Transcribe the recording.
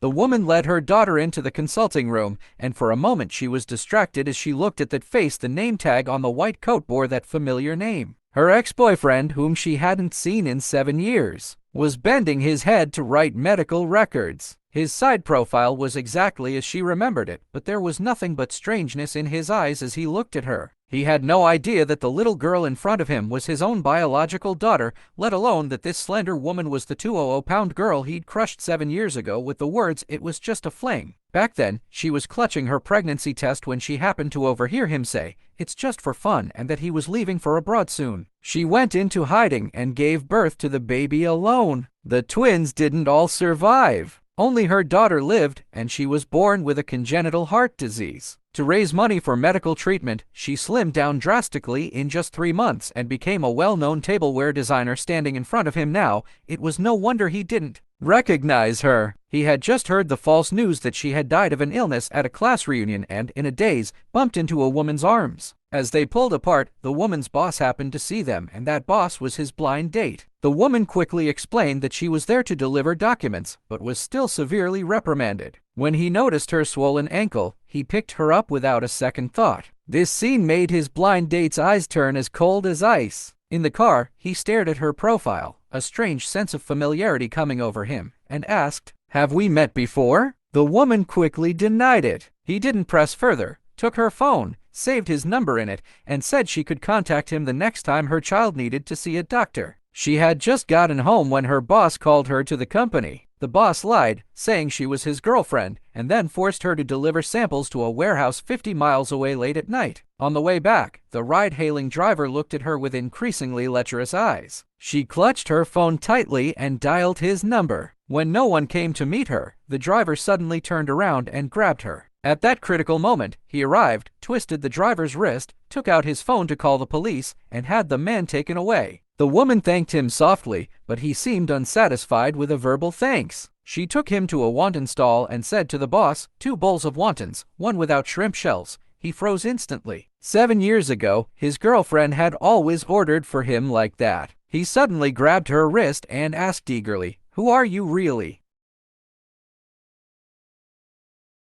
The woman led her daughter into the consulting room, and for a moment she was distracted as she looked at that face. The name tag on the white coat bore that familiar name. Her ex-boyfriend, whom she hadn't seen in 7 years, was bending his head to write medical records. His side profile was exactly as she remembered it, but there was nothing but strangeness in his eyes as he looked at her. He had no idea that the little girl in front of him was his own biological daughter, let alone that this slender woman was the 200-pound girl he'd crushed 7 years ago with the words, "It was just a fling." Back then, she was clutching her pregnancy test when she happened to overhear him say, "It's just for fun," and that he was leaving for abroad soon. She went into hiding and gave birth to the baby alone. The twins didn't all survive. Only her daughter lived, and she was born with a congenital heart disease. To raise money for medical treatment, she slimmed down drastically in just 3 months and became a well-known tableware designer. Standing in front of him now, it was no wonder he didn't recognize her. He had just heard the false news that she had died of an illness at a class reunion and, in a daze, bumped into a woman's arms. As they pulled apart, the woman's boss happened to see them, and that boss was his blind date. The woman quickly explained that she was there to deliver documents, but was still severely reprimanded. When he noticed her swollen ankle, he picked her up without a second thought. This scene made his blind date's eyes turn as cold as ice. In the car, he stared at her profile, a strange sense of familiarity coming over him, and asked, "Have we met before?" The woman quickly denied it. He didn't press further, took her phone, saved his number in it, and said she could contact him the next time her child needed to see a doctor. She had just gotten home when her boss called her to the company. The boss lied, saying she was his girlfriend, and then forced her to deliver samples to a warehouse 50 miles away late at night. On the way back, the ride-hailing driver looked at her with increasingly lecherous eyes. She clutched her phone tightly and dialed his number. When no one came to meet her, the driver suddenly turned around and grabbed her. At that critical moment, he arrived, twisted the driver's wrist, took out his phone to call the police, and had the man taken away. The woman thanked him softly, but he seemed unsatisfied with a verbal thanks. She took him to a wonton stall and said to the boss, "2 bowls of wontons, one without shrimp shells." He froze instantly. 7 years ago, his girlfriend had always ordered for him like that. He suddenly grabbed her wrist and asked eagerly, "Who are you really?"